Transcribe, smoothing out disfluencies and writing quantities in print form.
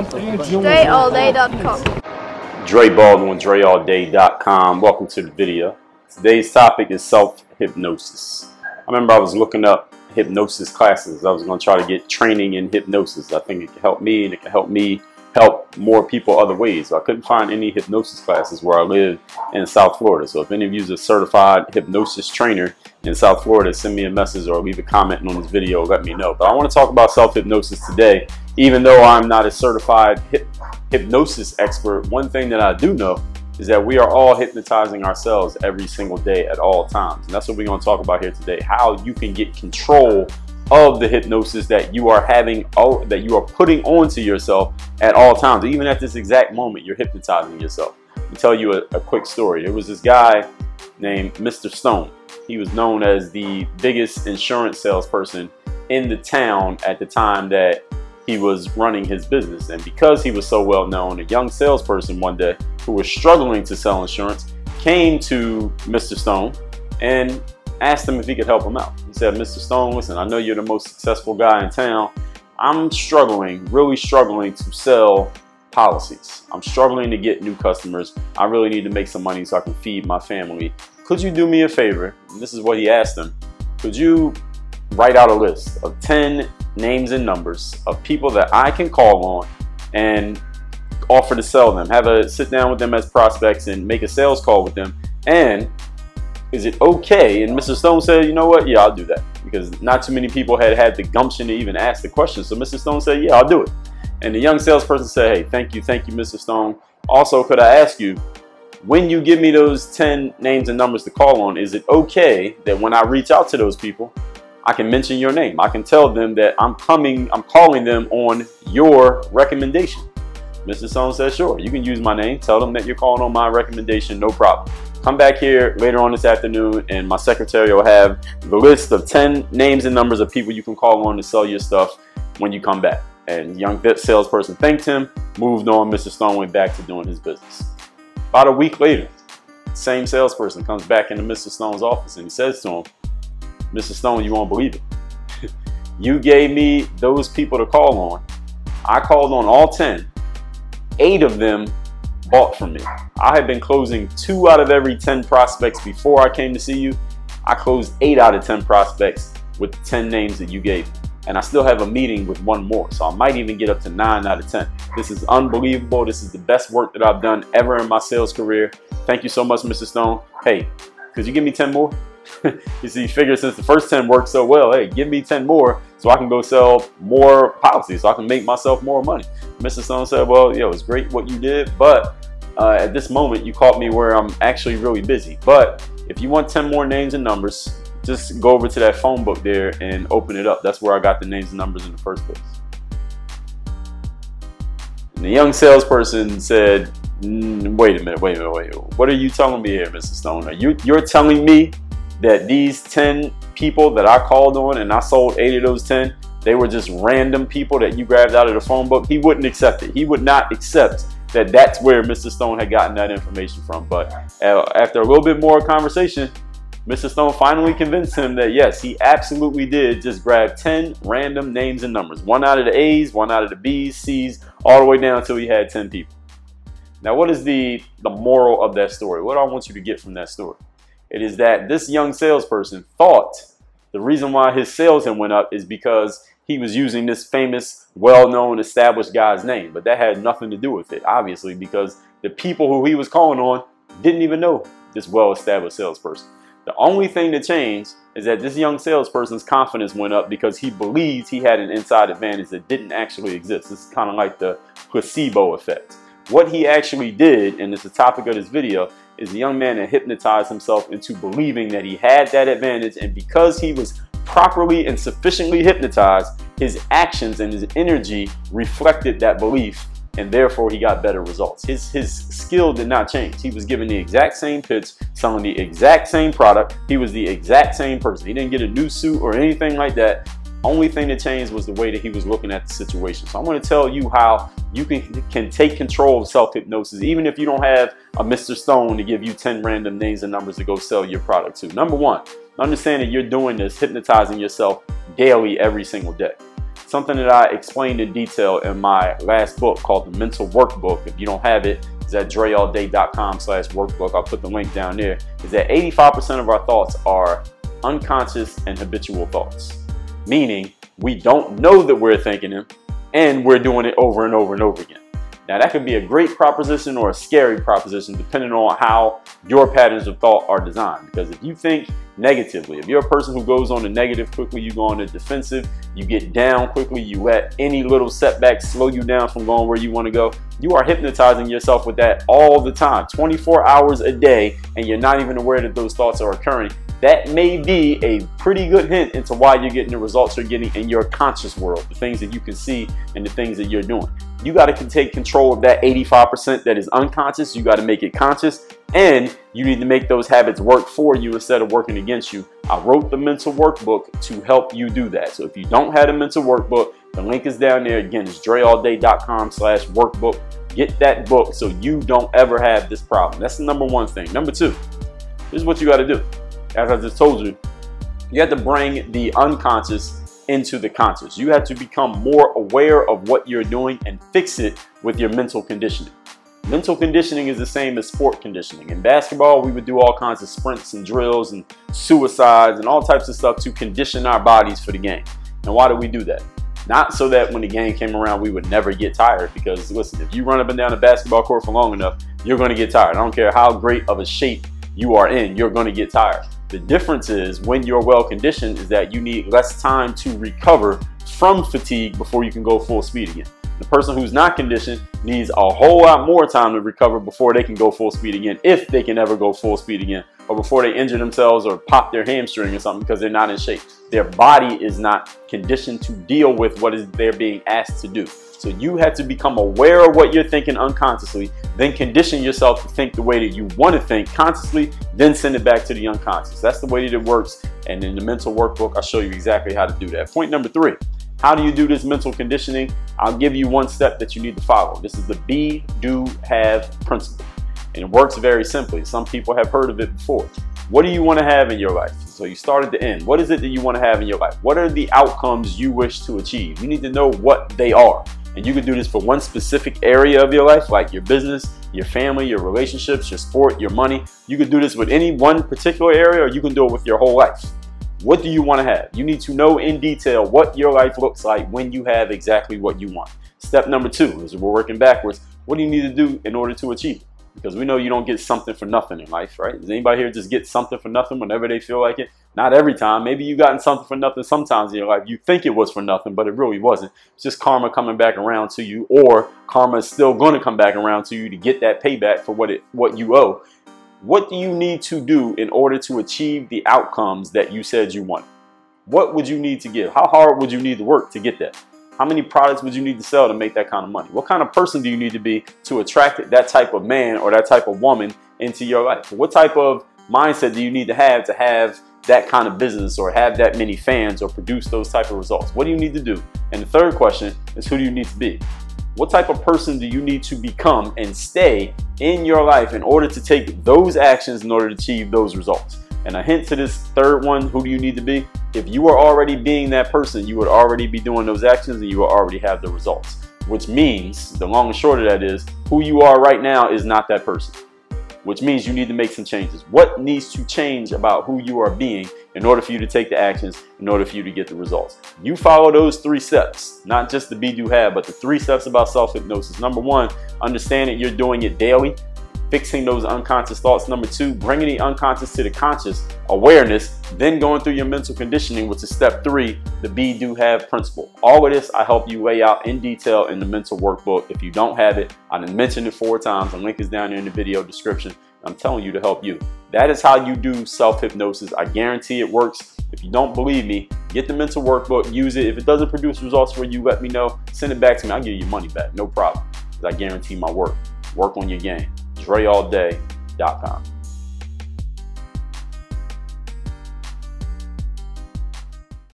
DreAllDay.com. Dre Baldwin, DreAllDay.com. Welcome to the video. Today's topic is self-hypnosis. I remember I was looking up hypnosis classes. I was going to try to get training in hypnosis. I think it can help me, and it can help me help more people other ways. So I couldn't find any hypnosis classes where I live in South Florida. So if any of you is a certified hypnosis trainer in South Florida, send me a message or leave a comment on this video, let me know. But I want to talk about self-hypnosis today. Even though I'm not a certified hypnosis expert, one thing that I do know is that we are all hypnotizing ourselves every single day at all times. And that's what we're going to talk about here today, how you can get control of the hypnosis that you are having, that you are putting onto yourself at all times. Even at this exact moment, you're hypnotizing yourself. Let me tell you a quick story. There was this guy named Mr. Stone. He was known as the biggest insurance salesperson in the town at the time that he was running his business. And because he was so well known, a young salesperson one day who was struggling to sell insurance came to Mr. Stone and asked him if he could help him out. He said, "Mr. Stone, listen, I know you're the most successful guy in town. I'm struggling, really struggling to sell policies. I'm struggling to get new customers. I really need to make some money so I can feed my family. Could you do me a favor?" And this is what he asked him. "Could you write out a list of 10 names and numbers of people that I can call on and offer to sell them, have a sit down with them as prospects and make a sales call with them, and is it okay?" And Mr. Stone said, "You know what? Yeah, I'll do that," because not too many people had had the gumption to even ask the question. So Mr. Stone said, "Yeah, I'll do it." And the young salesperson said, "Hey, thank you, Mr. Stone. Also, could I ask you, when you give me those 10 names and numbers to call on, is it okay that when I reach out to those people, I can mention your name? I can tell them that I'm calling them on your recommendation?" Mr. Stone said, "Sure, you can use my name. Tell them that you're calling on my recommendation, no problem. Come back here later on this afternoon and my secretary will have the list of 10 names and numbers of people you can call on to sell your stuff when you come back." And the young salesperson thanked him, moved on. Mr. Stone went back to doing his business. About a week later, the same salesperson comes back into Mr. Stone's office and he says to him, "Mr. Stone, you won't believe it. You gave me those people to call on. I called on all 10. 8 of them bought from me. I had been closing 2 out of every 10 prospects before I came to see you. I closed 8 out of 10 prospects with the 10 names that you gave me. And I still have a meeting with 1 more. So I might even get up to 9 out of 10. This is unbelievable. This is the best work that I've done ever in my sales career. Thank you so much, Mr. Stone. Hey, could you give me 10 more?" You see, figure since the first 10 worked so well, hey, give me 10 more so I can go sell more policies, so I can make myself more money. Mr. Stone said, "Well, it was great what you did, but at this moment you caught me where I'm actually really busy. But if you want 10 more names and numbers, just go over to that phone book there and open it up. That's where I got the names and numbers in the first place." And the young salesperson said, wait a minute. What are you telling me here, Mr. Stone? You're telling me that these 10 people that I called on and I sold 8 of those 10, they were just random people that you grabbed out of the phone book?" He wouldn't accept it. He would not accept that that's where Mr. Stone had gotten that information from. But after a little bit more conversation, Mr. Stone finally convinced him that yes, he absolutely did just grab 10 random names and numbers. 1 out of the A's, 1 out of the B's, C's, all the way down until he had 10 people. Now, what is the moral of that story? What do I want you to get from that story? It is that this young salesperson thought the reason why his sales had went up is because he was using this famous, well-known, established guy's name. But that had nothing to do with it, obviously, because the people who he was calling on didn't even know this well-established salesperson. The only thing that changed is that this young salesperson's confidence went up because he believed he had an inside advantage that didn't actually exist. This is kind of like the placebo effect. What he actually did, and it's the topic of this video, is the young man that hypnotized himself into believing that he had that advantage, and because he was properly and sufficiently hypnotized, his actions and his energy reflected that belief, and therefore he got better results. His skill did not change. He was given the exact same pitch, selling the exact same product. He was the exact same person. He didn't get a new suit or anything like that. Only thing that changed was the way that he was looking at the situation. So I'm going to tell you how you can take control of self-hypnosis, even if you don't have a Mr. Stone to give you 10 random names and numbers to go sell your product to. Number 1, understand that you're doing this, hypnotizing yourself daily, every single day. something that I explained in detail in my last book called the Mental Workbook. If you don't have it, it's at dreallday.com/workbook. I'll put the link down there. Is that 85% of our thoughts are unconscious and habitual thoughts, meaning we don't know that we're thinking them and we're doing it over and over and over again. Now that could be a great proposition or a scary proposition depending on how your patterns of thought are designed. Because if you think negatively, if you're a person who goes on the negative quickly, you go on the defensive, you get down quickly, you let any little setback slow you down from going where you want to go, you are hypnotizing yourself with that all the time, 24 hours a day, and you're not even aware that those thoughts are occurring. That may be a pretty good hint into why you're getting the results you're getting in your conscious world, the things that you can see and the things that you're doing. You got to take control of that 85% that is unconscious. You got to make it conscious, and you need to make those habits work for you instead of working against you. I wrote the mental workbook to help you do that. So if you don't have a mental workbook, the link is down there. Again, it's dreallday.com/workbook. Get that book so you don't ever have this problem. That's the number one thing. Number two, this is what you got to do. As I just told you, you have to bring the unconscious into the conscious. You have to become more aware of what you're doing and fix it with your mental conditioning. Mental conditioning is the same as sport conditioning. In basketball, we would do all kinds of sprints and drills and suicides and all types of stuff to condition our bodies for the game. And why do we do that? Not so that when the game came around, we would never get tired. Because listen, if you run up and down the basketball court for long enough, you're going to get tired. I don't care how great of a shape you are in, you're going to get tired. The difference is when you're well conditioned is that you need less time to recover from fatigue before you can go full speed again. The person who's not conditioned needs a whole lot more time to recover before they can go full speed again, if they can ever go full speed again, or before they injure themselves or pop their hamstring or something because they're not in shape. Their body is not conditioned to deal with what is they're being asked to do. So you have to become aware of what you're thinking unconsciously, then condition yourself to think the way that you want to think consciously, then send it back to the unconscious. That's the way that it works. And in the mental workbook, I'll show you exactly how to do that. Point number three, how do you do this mental conditioning? I'll give you one step that you need to follow. This is the be, do, have principle. And it works very simply. Some people have heard of it before. What do you want to have in your life? So you start at the end. What is it that you want to have in your life? What are the outcomes you wish to achieve? You need to know what they are. And you can do this for one specific area of your life, like your business, your family, your relationships, your sport, your money. You can do this with any one particular area, or you can do it with your whole life. What do you want to have? You need to know in detail what your life looks like when you have exactly what you want. Step number two is we're working backwards. What do you need to do in order to achieve it? Because we know you don't get something for nothing in life, right? Does anybody here just get something for nothing whenever they feel like it? Not every time. Maybe you've gotten something for nothing sometimes in your life. You think it was for nothing, but it really wasn't. It's just karma coming back around to you, or karma is still going to come back around to you to get that payback for what you owe. What do you need to do in order to achieve the outcomes that you said you want? What would you need to give? How hard would you need to work to get that? How many products would you need to sell to make that kind of money? What kind of person do you need to be to attract that type of man or that type of woman into your life? What type of mindset do you need to have that kind of business, or have that many fans, or produce those type of results? What do you need to do? And the third question is, who do you need to be? What type of person do you need to become and stay in your life in order to take those actions in order to achieve those results? And a hint to this third one, who do you need to be? If you are already being that person, you would already be doing those actions and you will already have the results. Which means, the long and short of that is, who you are right now is not that person. Which means you need to make some changes. What needs to change about who you are being in order for you to take the actions, in order for you to get the results? You follow those 3 steps, not just the be, do, have, but the 3 steps about self-hypnosis. Number 1, understand that you're doing it daily, fixing those unconscious thoughts. Number 2, bringing the unconscious to the conscious awareness, then going through your mental conditioning, which is step 3, the be, do, have principle. All of this I help you lay out in detail in the mental workbook. If you don't have it, I done mentioned it 4 times. The link is down there in the video description. I'm telling you to help you. That is how you do self-hypnosis. I guarantee it works. If you don't believe me, get the mental workbook, use it. If it doesn't produce results for you, let me know. Send it back to me. I'll give you your money back. No problem. I guarantee my work. Work on your game. DreAllDay.com.